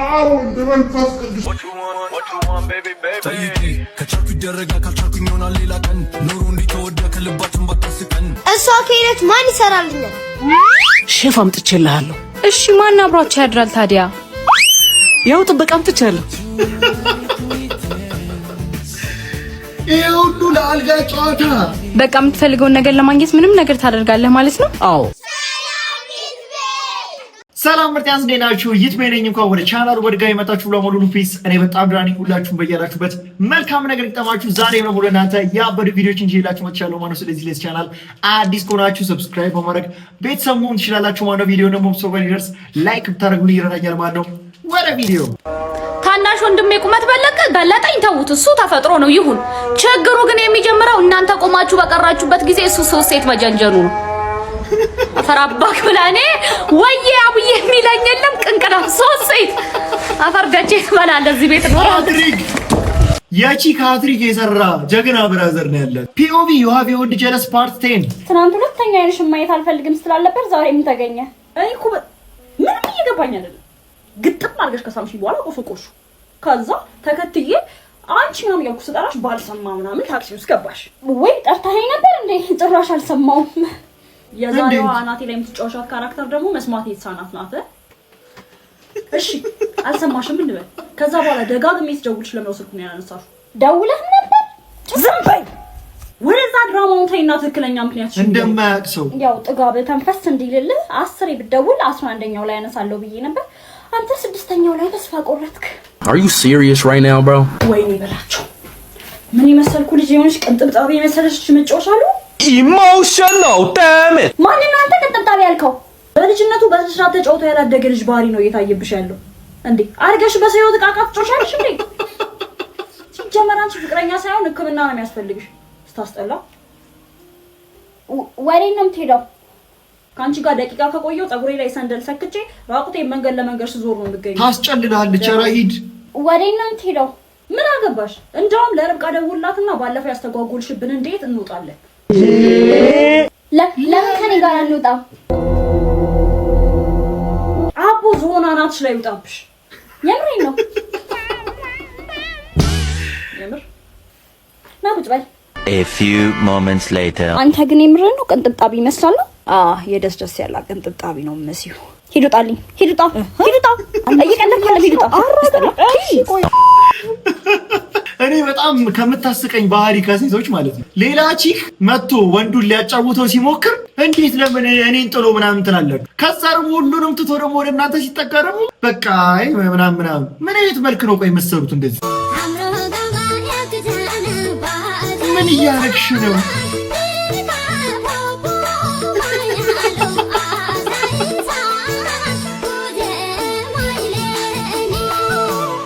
ወልድ መንፈስ ቅዱስ እሷ ከሄደች ማን ይሰራልኛል? ሼፍ አምጥቼልሃለሁ። እሺ ማን አብሯቸው ያድራል ታዲያ? ያው ጥበቃ አምጥቻለሁ። ይሄ ሁሉ ለአልጋ ጨዋታ። በቃ የምትፈልገውን ነገር ለማግኘት ምንም ነገር ታደርጋለህ ማለት ነው? አዎ። ሰላም ምርጥ ናችሁ። ይትሜነኝ እንኳን ወደ ቻናሉ በድጋሚ መጣችሁ ለሞሉ ሉፒስ። እኔ በጣም ድራኒ ሁላችሁም በያላችሁበት መልካም ነገር ይጠማችሁ። ዛሬ ነው ሙሉ እናንተ ያበዱ ቪዲዮችን ይዤላችሁ መጥቻለሁ ማለት ነው። ስለዚህ ለዚህ ቻናል አዲስ ከሆናችሁ ሰብስክራይብ በማድረግ ቤተሰብ መሆን ትችላላችሁ ማለት ነው። ቪዲዮ ደግሞ ሰው ጋር ይደርስ ላይክ ብታደርጉልኝ ይረዳኛል ማለት ነው። ወደ ቪዲዮ ታናሽ ወንድሜ ቁመት በለጠኝ ተውት፣ እሱ ተፈጥሮ ነው ይሁን። ችግሩ ግን የሚጀምረው እናንተ ቆማችሁ በቀራችሁበት ጊዜ እሱ ሶስት ሴት መጀንጀኑ ነው። አፈራባክ ብላኔ ወዬ አብዬ የሚለኝ የለም ቅንቅና ሶስት ሴት አፈርገቼ ትበላለህ። እዚህ ቤት ነው ሃትሪክ ያቺ ሃትሪክ የሰራ ጀግና ብራዘር ነው ያለ። ፒኦቪ ዩ ሃቭ ዮር ጀለስ ፓርት 10 ትናንት ሁለተኛ አይነሽ ማየት አልፈልግም ስላለበት ዛሬ ምን ተገኘ? እኔ እኮ ምንም እየገባኝ አይደለም። ግጥም አድርገሽ ከሳምሽ በኋላ ቆፎቆሹ ከዛ ተከትዬ አንቺ ምናምን ያልኩ ስጠራሽ ባልሰማ ምናምን ታክሲ ውስጥ ገባሽ ወይ? ጠርታኸኝ ነበር እንዴ? ጭራሽ አልሰማውም። የዛሬዋ አናቴ ላይ የምትጫወቻት ካራክተር ደግሞ መስማት የተሳናት ናት። እሺ አልሰማሽም እንበል። ከዛ በኋላ ደጋግሜ ስደውልሽ ለምን ስልኩን ያነሳሽው? ደውለህ ነበር? ዝም በይ። ወደዛ ድራማውን ተይና ትክክለኛ ምክንያትሽ እንደማያውቅ ሰው ያው ጥጋብ ተንፈስ እንዲልልህ 10 ብትደውል 11ኛው ላይ ያነሳለሁ ብዬ ነበር። አንተ 6ኛው ላይ ተስፋ ቆረጥክ። Are you serious right now, bro? ወይኔ በላቸው። ምን ይመስልኩ ልጅ የሆነች ቅንጥብጣቢ የመሰለች መጫወቻሉ። Emotional, damn it! ማን ነው አንተ ቅንጥብጣቢ ያልከው? በልጅነቱ በስራት ተጫውቶ ያላደገ ልጅ ባህሪ ነው እየታየብሽ ያለው። እንዴ አርገሽ በሰው ተቃቃፍ ተጫውቻለሽ እንዴ? ሲጀመር አንቺ ፍቅረኛ ሳይሆን ሕክምና ነው የሚያስፈልግሽ። ስታስጠላ ወሬን ነው የምትሄደው። ካንቺ ጋር ደቂቃ ከቆየው ፀጉሬ ላይ ሰንደል ሰክቼ ራቁቴ መንገድ ለመንገድ ስዞር ነው የምገኘው። ታስጨልልሃለች። ኧረ ሂድ። ወዴት ነው የምትሄደው? ምን አገባሽ? እንደውም ለርብቃ ደውላትና ባለፈው ያስተጓጎልሽብን እንዴት እንውጣለን? ለምን ከኔ ጋር አንውጣም? አቦ ዞና ናትሽ ላይ ውጣብሽ። የምሬን ነው። የምር ና ቁጭ በል። A few moments later. አንተ ግን የምሬን ነው ቅንጥብጣቢ ይመስላል። የደስ ያላ ቅንጥብጣቢ ነው መሲሁ። ሂዱጣልኝ ሂዱጣ እየቀለድኩ ሂዱጣ። እኔ በጣም ከምታስቀኝ ባህሪ ከሴቶች ማለት ነው ሌላ ቺክ መጥቶ ወንዱን ሊያጫውተው ሲሞክር እንዴት ለምን እኔን ጥሎ ምናምን ትላለች። ከዛ ደግሞ ሁሉንም ትቶ ደግሞ ወደ እናንተ ሲጠጋ ደግሞ በቃ ምናምን ምን አይነት መልክ ነው ቆይ የምትሰሩት እንደዚህ? ምን እያረግሽ ነው?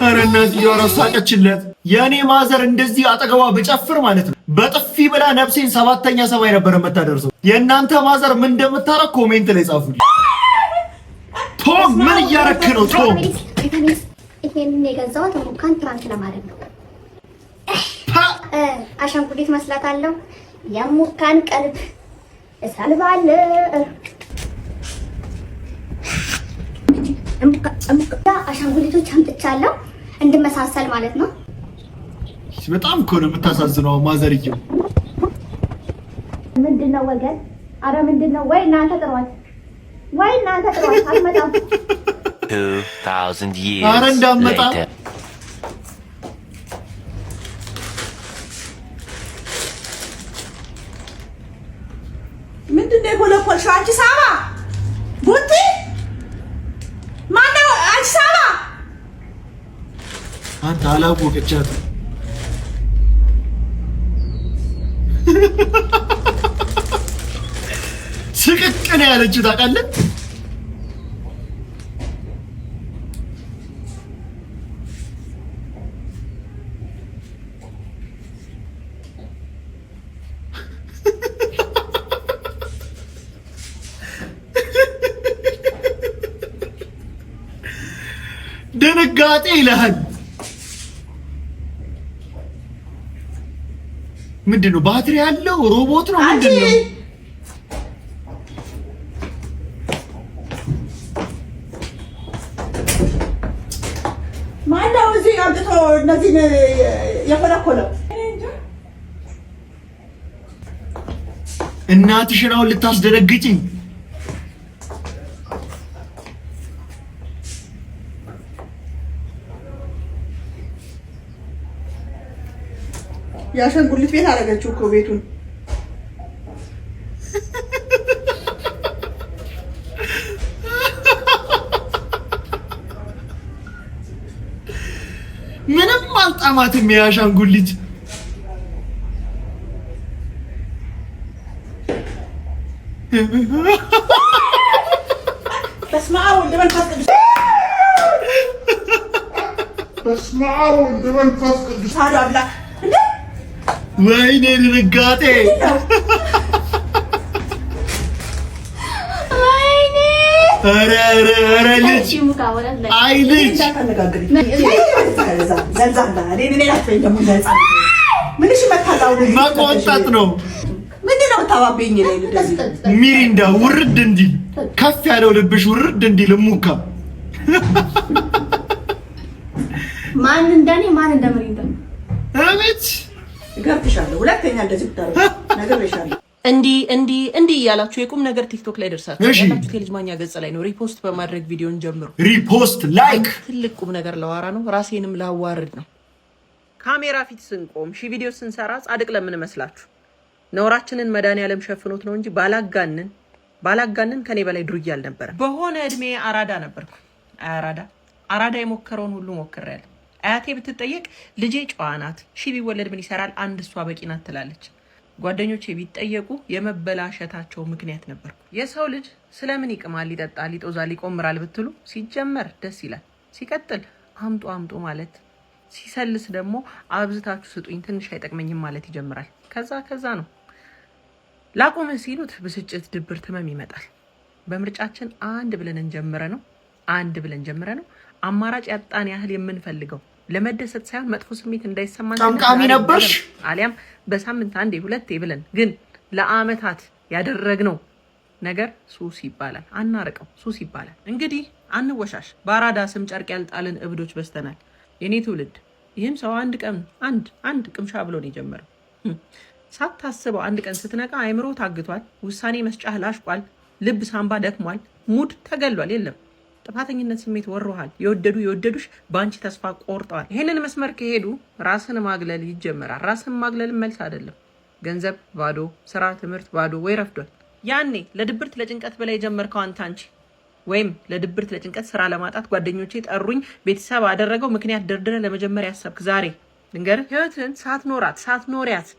ኧረ እናትዬ ሳቀችለት። የእኔ ማዘር እንደዚህ አጠገቧ በጨፍር ማለት ነው በጥፊ ብላ ነፍሴን 7ኛ ሰማይ ነበር የምታደርሰው። የእናንተ ማዘር ምን እንደምታረግ ኮሜንት ላይ ጻፉልኝ። ቶም ምን እያረክ ነው? ቶም ይሄንን የገዛሁት ሙካን ፕራንክ ለማድረግ ነው። አሻንጉሊት መስላታለሁ። የሙካን ቀልብ እሳልባለሁ። አሻንጉሊቶች አምጥቻለሁ እንድመሳሰል ማለት ነው። በጣም እኮ ነው የምታሳዝነው ማዘርየው። ምንድነው ወገን? አረ ምንድነው? ወይ እናንተ ጥሯት፣ ወይ እናንተ ጥሯት። አትመጣም። 2000 years. አረ እንዳመጣ ምንድነው የኮለኮልሽው አንቺ ሳባ ቡቲ? ማነው አንቺ ሳባ? አንተ አላወቀቻት። ስቅቅ ነው ያለችው ታውቃለህ? ድንጋጤ ይልሃል። ምንድነው? ባትሪ ያለው ሮቦት ነው ምንድነው? እኮ ነው። እናትሽን አሁን ልታስደነግጪኝ? ያሸንጉሊት ቤት አደረገችው እኮ ቤቱን። ምንም አልጣማትም ያሻንጉሊት። በስመ አብ ወወልድ ወመንፈስ ቅዱስ። በስመ አብ ወወልድ ወመንፈስ ቅዱስ። ታዲያ አምላክ ወይኔ ድንጋጤ! ወይኔ ኧረ ልጅ አይ ልጅ እንዳታነጋግሪ ዘንዛላ ሌላ ደግሞ ምንሽ መታዛው መቆንጠጥ ነው። ምንድን ነው የምታባብኝ? እንደዚህ ሚሪንዳ ውርድ እንዲል ከፍ ያለው ልብሽ ውርድ እንዲል ሙካ ማን እንደኔ ማን እንደምሪንዳ አቤት እገርፍሻለሁ። ሁለተኛ እንደዚህ ብታረግ ነግሬሻለሁ። እንዲህ እያላችሁ የቁም ነገር ቲክቶክ ላይ ደርሳችሁ እሺ፣ ያላችሁት የልጅ ማኛ ገጽ ላይ ነው። ሪፖስት በማድረግ ቪዲዮን ጀምሩ። ሪፖስት ላይክ። ትልቅ ቁም ነገር ለዋራ ነው፣ ራሴንም ላዋርድ ነው። ካሜራ ፊት ስንቆም ቪዲዮ ስንሰራ ጻድቅ ለምን መስላችሁ? ነውራችንን መድኃኒዓለም ሸፍኖት ነው እንጂ ባላጋንን ከኔ በላይ ዱርዬ አልነበረም። በሆነ እድሜ አራዳ ነበርኩ። አራዳ የሞከረውን ሁሉ ሞክሬያለሁ። አያቴ ብትጠየቅ ልጄ ጨዋ ናት፣ ቢወለድ ምን ይሰራል፣ አንድ እሷ በቂ ናት ትላለች። ጓደኞቼ ቢጠየቁ የመበላሸታቸው ምክንያት ነበርኩ። የሰው ልጅ ስለምን ይቅማል፣ ይጠጣል፣ ይጦዛል፣ ይቆምራል ብትሉ ሲጀመር ደስ ይላል፣ ሲቀጥል አምጡ ማለት፣ ሲሰልስ ደግሞ አብዝታችሁ ስጡኝ ትንሽ አይጠቅመኝም ማለት ይጀምራል። ከዛ ነው ላቆምህ ሲሉት ብስጭት፣ ድብርት፣ ህመም ይመጣል። በምርጫችን አንድ ብለን ጀምረ ነው አማራጭ ያጣን ያህል የምንፈልገው ለመደሰት ሳይሆን መጥፎ ስሜት እንዳይሰማን ጠምቃሚ ነበርሽ አሊያም በሳምንት አንዴ ሁለቴ ብለን ግን ለአመታት ያደረግነው ነገር ሱስ ይባላል። አናርቀው፣ ሱስ ይባላል። እንግዲህ አንወሻሽ። በአራዳ ስም ጨርቅ ያልጣልን እብዶች በስተናል። የኔ ትውልድ ይህም ሰው አንድ ቅምሻ ብሎ ነው የጀመረው። ሳታስበው አንድ ቀን ስትነቃ አእምሮ ታግቷል፣ ውሳኔ መስጫህ ላሽቋል፣ ልብ ሳምባ ደክሟል፣ ሙድ ተገሏል። የለም ጥፋተኝነት ስሜት ወሮሃል። የወደዱሽ በአንቺ ተስፋ ቆርጠዋል። ይሄንን መስመር ከሄዱ ራስን ማግለል ይጀምራል። ራስን ማግለል መልስ አይደለም። ገንዘብ ባዶ፣ ስራ፣ ትምህርት ባዶ ወይ ረፍዷል። ያኔ ለድብርት ለጭንቀት በላይ የጀመርከው አንቺ ወይም ለድብርት ለጭንቀት ስራ ለማጣት ጓደኞቼ ጠሩኝ ቤተሰብ አደረገው ምክንያት ደርድረ ለመጀመሪያ ያሰብክ ዛሬ ልንገርህ፣ ህይወትን ሳትኖሪያት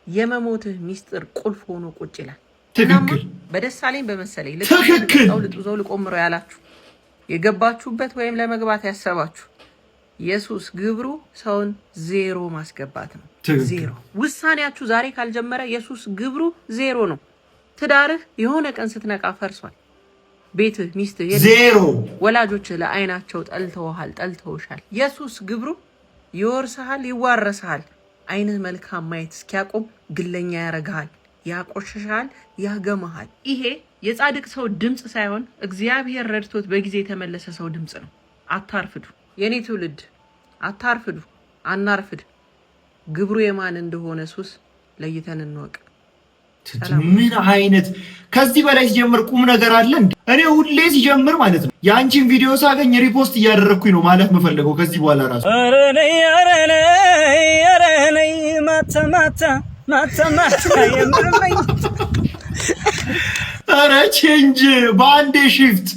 የመሞትህ ሚስጥር ቁልፍ ሆኖ ቁጭ ይላል። ትክክል። በደሳለኝ በመሰለኝ ትክክል። ልጥዘው ልቆምረው ያላችሁ የገባችሁበት ወይም ለመግባት ያሰባችሁ ኢየሱስ ግብሩ ሰውን ዜሮ ማስገባት ነው። ዜሮ። ውሳኔያችሁ ዛሬ ካልጀመረ ኢየሱስ ግብሩ ዜሮ ነው። ትዳርህ የሆነ ቀን ስትነቃ ፈርሷል። ቤትህ፣ ሚስትህ ዜሮ። ወላጆችህ ለአይናቸው ጠልተውሻል። ኢየሱስ ግብሩ ይወርስሃል፣ ይዋረስሃል። አይንህ መልካም ማየት እስኪያቆም ግለኛ ያረግሃል፣ ያቆሸሻል፣ ያገመሃል። ይሄ የጻድቅ ሰው ድምጽ ሳይሆን እግዚአብሔር ረድቶት በጊዜ የተመለሰ ሰው ድምጽ ነው። አታርፍዱ የኔ ትውልድ፣ አታርፍዱ፣ አናርፍድ። ግብሩ የማን እንደሆነ ሱስ ለይተን እንወቅ። ምን አይነት ከዚህ በላይ ሲጀምር ቁም ነገር አለ እንዴ? እኔ ሁሌ ሲጀምር ማለት ነው የአንቺን ቪዲዮ ሳገኝ ሪፖስት እያደረግኩኝ ነው ማለት መፈለገው ከዚህ በኋላ ራሱ አረነይ ማታ የምርመኝ ኧረ ቼንጅ በአንዴ ሺፍት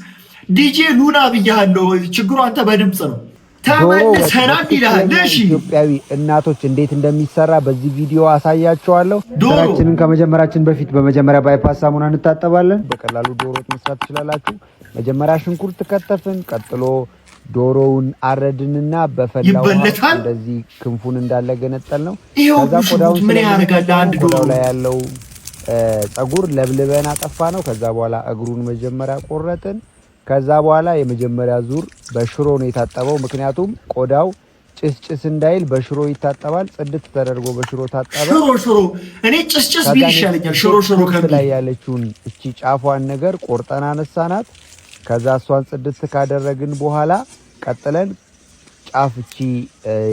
ዲጄ ሉና ብያለሁ። ችግሩ አንተ በድምጽ ነው። ተመልሰናል ይላል። እሺ ኢትዮጵያዊ እናቶች እንዴት እንደሚሰራ በዚህ ቪዲዮ አሳያቸዋለሁ። ስራችንን ከመጀመራችን በፊት በመጀመሪያ ባይፓስ ሳሙና እንታጠባለን። በቀላሉ ዶሮ መስራት ትችላላችሁ። መጀመሪያ ሽንኩርት ከተፍን፣ ቀጥሎ ዶሮውን አረድንና በፈላው እንደዚህ ክንፉን እንዳለ ገነጠል ነው። ከዛ ቆዳውን ምን ያደርጋል? አንድ ዶሮ ላይ ያለው ጸጉር ለብልበን አጠፋ ነው። ከዛ በኋላ እግሩን መጀመሪያ ቆረጥን። ከዛ በኋላ የመጀመሪያ ዙር በሽሮ ነው የታጠበው። ምክንያቱም ቆዳው ጭስጭስ እንዳይል በሽሮ ይታጠባል። ጽድት ተደርጎ በሽሮ ታጠበ። ሽሮ እኔ ጭስጭስ ቢል ይሻለኛል። ሽሮ ከላይ ያለችውን እቺ ጫፏን ነገር ቆርጠን አነሳናት። ከዛ እሷን ጽድት ካደረግን በኋላ ቀጥለን ጫፍ እቺ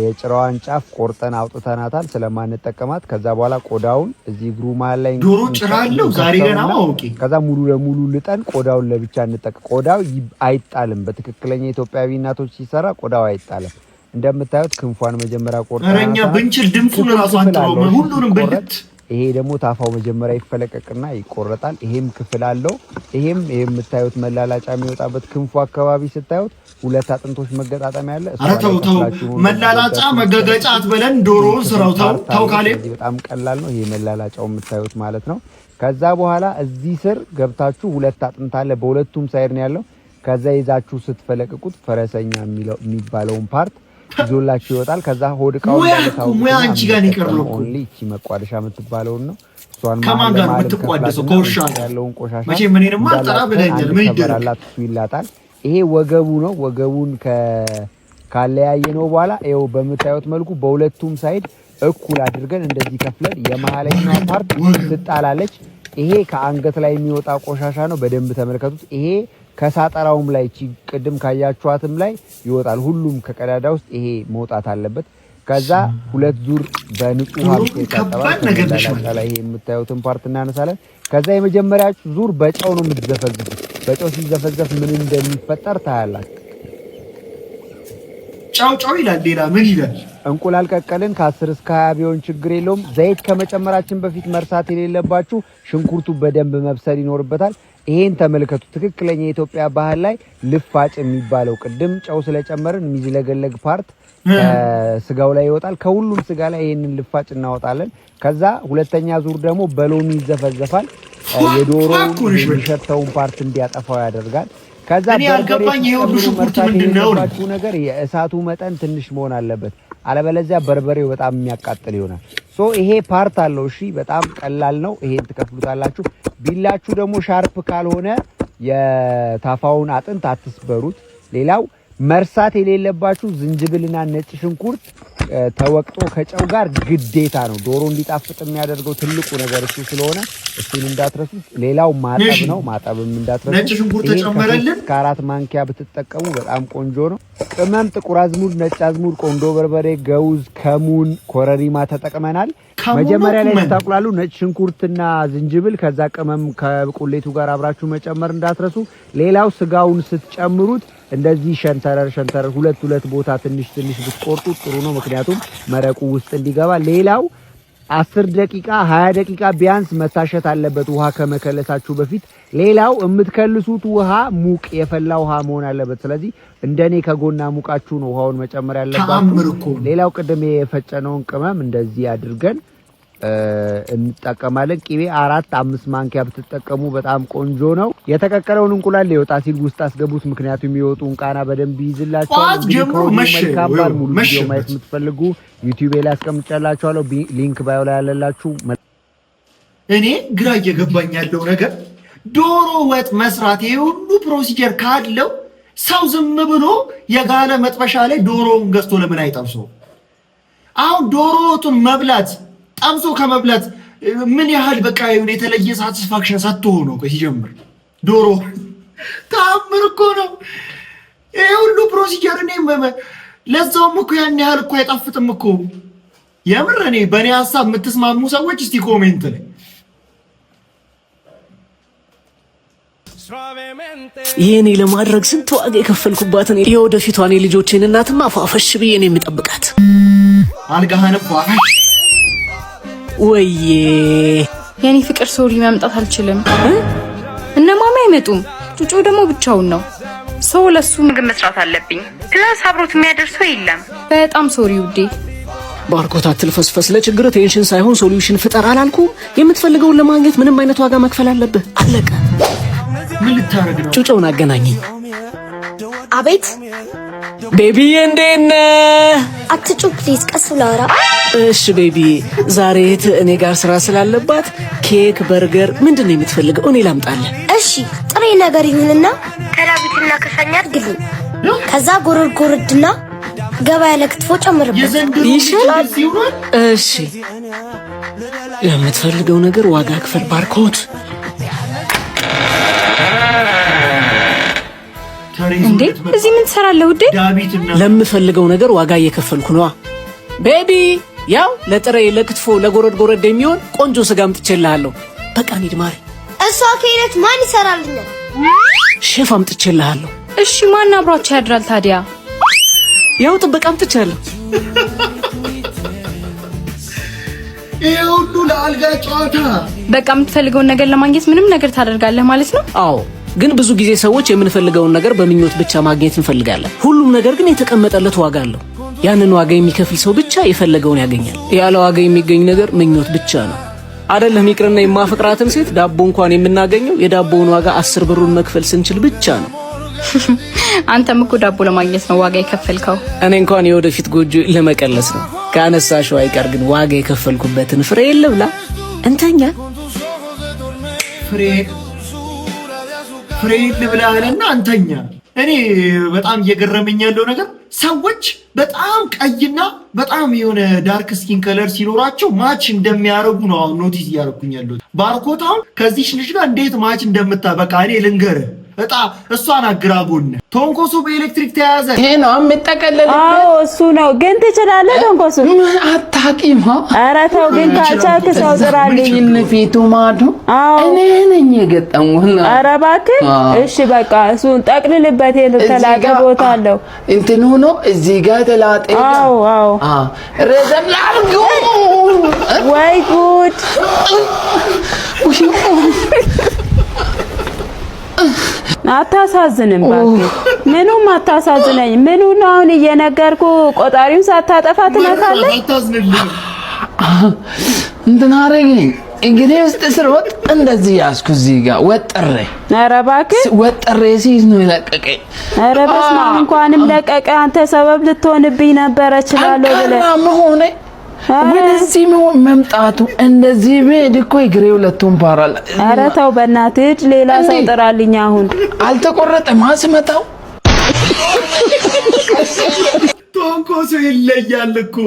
የጭራዋን ጫፍ ቆርጠን አውጥተናታል ስለማንጠቀማት። ከዛ በኋላ ቆዳውን እዚህ እግሩ መሃል ላይ ዶሮ ጭራ አለው ዛሬ ገና ማውቂ። ከዛ ሙሉ ለሙሉ ልጠን ቆዳውን ለብቻ እንጠቀም። ቆዳው አይጣልም። በትክክለኛ ኢትዮጵያዊ እናቶች ሲሰራ ቆዳው አይጣልም። እንደምታዩት ክንፏን መጀመሪያ ቆርጠን አረኛ ብንችል ድምጹን ራሱ አንተው ሁሉንም በልት። ይሄ ደግሞ ታፋው መጀመሪያ ይፈለቀቅና ይቆረጣል። ይሄም ክፍል አለው። ይሄም የምታዩት መላላጫ የሚወጣበት ክንፉ አካባቢ ስታዩት ሁለት አጥንቶች መገጣጠሚያ ያለ ተው መላላጫ መገገጫ አትበለን። ዶሮውን ስራው ተው ካለ በጣም ቀላል ነው። ይሄ መላላጫው የምታዩት ማለት ነው። ከዛ በኋላ እዚህ ስር ገብታችሁ ሁለት አጥንት አለ በሁለቱም ሳይድ ነው ያለው። ከዛ ይዛችሁ ስትፈለቅቁት ፈረሰኛ የሚባለውን ፓርት ይዞላችሁ ይወጣል። ከዛ ሆድቃው ሙያ አንቺ ጋር ይቀርለው ኦንሊ እቺ መቋደሻ የምትባለውን ነው። እሷን ከማን ጋር የምትቋደሰው ከውሻ ያለውን ቆሻሻ መቼ ምን እኔንም አጠራ ብለኛል። ምን ይደረጋል? ይላጣል። ይሄ ወገቡ ነው። ወገቡን ካለያየ ነው በኋላ ይኸው በምታዩት መልኩ በሁለቱም ሳይድ እኩል አድርገን እንደዚህ ከፍለን የመሃለኛው ፓርት ትጣላለች። ይሄ ከአንገት ላይ የሚወጣ ቆሻሻ ነው። በደንብ ተመልከቱት። ይሄ ከሳጠራውም ላይ ቅድም ካያችኋትም ላይ ይወጣል። ሁሉም ከቀዳዳ ውስጥ ይሄ መውጣት አለበት። ከዛ ሁለት ዙር በንጹህ ውሃ ይታጠባል። ላይ ይሄ የምታዩትን ፓርት እናነሳለን። ከዛ የመጀመሪያ ዙር በጨው ነው የምትዘፈዝፉት። በጨው ሲዘፈዘፍ ምን እንደሚፈጠር ታያላችሁ። ጫው ይላል። ሌላ ምን ይላል? እንቁላል ቀቀልን ከ10 እስከ 20 ቢሆን ችግር የለውም። ዘይት ከመጨመራችን በፊት መርሳት የሌለባችሁ ሽንኩርቱ በደንብ መብሰል ይኖርበታል። ይሄን ተመልከቱ። ትክክለኛ የኢትዮጵያ ባህል ላይ ልፋጭ የሚባለው ቅድም ጨው ስለጨመርን የሚዝለገለግ ፓርት ስጋው ላይ ይወጣል። ከሁሉም ስጋ ላይ ይሄንን ልፋጭ እናወጣለን። ከዛ ሁለተኛ ዙር ደግሞ በሎሚ ይዘፈዘፋል። የዶሮውን የሚሸተውን ፓርት እንዲያጠፋው ያደርጋል። ከዛ ያልገባኝ የሁሉ ሽንኩርት ምንድነው ነገር የእሳቱ መጠን ትንሽ መሆን አለበት። አለበለዚያ በርበሬው በጣም የሚያቃጥል ይሆናል። ይሄ ፓርት አለው። እሺ በጣም ቀላል ነው። ይሄን ትከፍሉታላችሁ። ቢላችሁ ደግሞ ሻርፕ ካልሆነ የታፋውን አጥንት አትስበሩት። ሌላው መርሳት የሌለባችሁ ዝንጅብልና ነጭ ሽንኩርት ተወቅጦ ከጨው ጋር ግዴታ ነው። ዶሮ እንዲጣፍጥ የሚያደርገው ትልቁ ነገር እሱ ስለሆነ እሱን እንዳትረሱት። ሌላው ማጠብ ነው። ማጠብም እንዳትረሱ። ነጭ ሽንኩርት ተጨመረልን ከ4 ማንኪያ ብትጠቀሙ በጣም ቆንጆ ነው። ቅመም ጥቁር አዝሙድ፣ ነጭ አዝሙድ፣ ቆንዶ በርበሬ፣ ገውዝ፣ ከሙን፣ ኮረሪማ ተጠቅመናል። መጀመሪያ ላይ ስታቁላሉ ነጭ ሽንኩርትና ዝንጅብል ከዛ ቅመም ከቁሌቱ ጋር አብራችሁ መጨመር እንዳትረሱ። ሌላው ስጋውን ስትጨምሩት እንደዚህ ሸንተረር ሁለት ቦታ ትንሽ ብትቆርጡ ጥሩ ነው። ምክንያቱም መረቁ ውስጥ እንዲገባ። ሌላው 10 ደቂቃ 20 ደቂቃ ቢያንስ መታሸት አለበት ውሃ ከመከለሳችሁ በፊት። ሌላው የምትከልሱት ውሃ ሙቅ የፈላ ውሃ መሆን አለበት። ስለዚህ እንደኔ ከጎና ሙቃችሁ ነው ውሃውን መጨመር ያለባችሁ። ሌላው ቅድም የፈጨነውን ቅመም እንደዚህ አድርገን እንጠቀማለን። ቂቤ 4-5 ማንኪያ ብትጠቀሙ በጣም ቆንጆ ነው። የተቀቀለውን እንቁላል ሊወጣ ሲል ውስጥ አስገቡት። ምክንያቱም የሚወጡን ቃና በደንብ ይይዝላችኋል። ሙሉ ቪዲዮ ማየት የምትፈልጉ ዩቲዩብ ላይ አስቀምጫላችኋለሁ። ሊንክ ባዮ ላይ ያለላችሁ። እኔ ግራ እየገባኝ ያለው ነገር ዶሮ ወጥ መስራት የሁሉ ፕሮሲጀር ካለው ሰው ዝም ብሎ የጋለ መጥበሻ ላይ ዶሮውን ገዝቶ ለምን አይጠብሰው? አሁን ዶሮ ወጡን መብላት ጠብሶ ከመብላት ምን ያህል በቃ የተለየ ሳቲስፋክሽን ሰጥቶ ነው? ቆይ ሲጀምር ዶሮ ታምር እኮ ነው ይሄ ሁሉ ፕሮሲጀር። እኔ ለዛውም እኮ ያን ያህል እኮ አይጣፍጥም እኮ የምር። እኔ በእኔ ሀሳብ የምትስማሙ ሰዎች እስቲ ኮሜንት ላይ ይሄኔ ለማድረግ ስንት ዋጋ የከፈልኩባትን የወደፊቷን የልጆቼን እናትማ ፏፈሽ ብዬ ነው የምጠብቃት። አልጋህን ፏፈሽ ወይዬ የኔ ፍቅር ሶሪ መምጣት አልችልም። እነ ማማ አይመጡም። ጩጮ ደግሞ ብቻውን ነው። ሰው ለሱ ምግብ መስራት አለብኝ። ፕላስ አብሮት የሚያደርሰው የለም። በጣም ሶሪ ውዴ። ባርኮት አትልፈስፈስ። ለችግር ቴንሽን ሳይሆን ሶሉሽን ፍጠር አላልኩም? የምትፈልገውን ለማግኘት ምንም አይነት ዋጋ መክፈል አለብህ። አለቀ። ምን ልታረግ ነው? ጩጮውን አገናኘኝ። አቤት ቤቢዬ፣ እንዴት ነህ? አትጩህ ፕሊዝ፣ ቀስ ብለህ አውራ። እሺ ቤቢ፣ ዛሬ እኔ ጋር ስራ ስላለባት ኬክ፣ በርገር ምንድን ነው የምትፈልገው? እኔ ላምጣልህ። እሺ ጥሬ ነገር ይሁንና ከዳዊትና ከሰኛ አድርግልኝ። ከዛ ጎረድና ገባ ያለ ክትፎ ጨምርበት። ይሻላል? እሺ ለምትፈልገው ነገር ዋጋ ክፈል ባርኮት። እንዴ እዚህ ምን ትሰራለህ ውዴ? ለምፈልገው ነገር ዋጋ እየከፈልኩ ነዋ ቤቢ። ያው ለጥሬ ለክትፎ ለጎረድ ጎረድ የሚሆን ቆንጆ ስጋ አምጥቼልሃለሁ። በቃ እንሂድ ማሪ። እሷ ከሄደች ማን ይሰራልኛል? ሼፍ አምጥቼልሃለሁ። እሺ ማን አብሯቸው ያድራል ታዲያ? ያው ጥበቃ አምጥቻለሁ። ይሁሉ ለአልጋ ጨዋታ። በቃ የምትፈልገውን ነገር ለማግኘት ምንም ነገር ታደርጋለህ ማለት ነው? አዎ ግን ብዙ ጊዜ ሰዎች የምንፈልገውን ነገር በምኞት ብቻ ማግኘት እንፈልጋለን። ሁሉም ነገር ግን የተቀመጠለት ዋጋ አለው። ያንን ዋጋ የሚከፍል ሰው ብቻ የፈለገውን ያገኛል። ያለ ዋጋ የሚገኝ ነገር ምኞት ብቻ ነው። አይደለም ይቅርና የማፈቅራትን ሴት ዳቦ እንኳን የምናገኘው የዳቦውን ዋጋ 10 ብሩን መክፈል ስንችል ብቻ ነው። አንተም እኮ ዳቦ ለማግኘት ነው ዋጋ የከፈልከው። እኔ እንኳን የወደፊት ጎጆ ለመቀለስ ነው። ካነሳሽው አይቀር ግን ዋጋ የከፈልኩበትን ፍሬ የለብላ እንተኛ። ፍሬ ልብላልና አንተኛ። እኔ በጣም እየገረመኝ ያለው ነገር ሰዎች በጣም ቀይና በጣም የሆነ ዳርክ ስኪን ከለር ሲኖራቸው ማች እንደሚያረጉ ነው አሁን ኖቲስ እያደረኩኝ ያለው። ባርኮት አሁን ከዚህ ልጅ ጋር እንዴት ማች እንደምታበቃ እኔ ልንገርህ። እጣ እሷን አግራጎን ቶንኮሱ በኤሌክትሪክ ተያዘ። ይሄ ነው የምጠቀለል። አዎ እሱ ነው። ግን ትችላለህ ቶንኮሱ? አታቂም። ኧረ ተው ግን ካልቻልክ ሰው ጥራልኝ። ፊቱ ማዶ እኔ ነኝ የገጠሙና። ኧረ እባክህ እሺ በቃ እሱን ጠቅልልበት። የተላጠ ቦታ አለው እንትኑ ነው እዚህ ጋር ተላጠ። አዎ አዎ ረዘም ላርጉ። ወይ ጉድ! አታሳዝንም እባክህ። ምኑም አታሳዝነኝ። ምኑን አሁን እየነገርኩ ቆጣሪውን ሳታጠፋ ትነካለህ? እንትን አረገኝ እንግዲህ ውስጥ ስሮጥ እንደዚህ ያዝኩ እዚህ ጋር ወጥሬ። ኧረ እባክህ ወጥሬ ሲይዝ ነው የለቀቀኝ። ኧረ በስመ አብ እንኳንም ለቀቀ። አንተ ሰበብ ልትሆንብኝ ነበረ እችላለሁ ብለህ መሆኔ ወደዚህ መምጣቱ እንደዚህ ብሄድ እኮ እግሬ ሁለቱም ፓራል። ኧረ ተው በእናትህ ሌላ ሰው ጥራልኝ። አሁን አልተቆረጠም አስመጣው። ቶንኮሱ ይለያል እኮ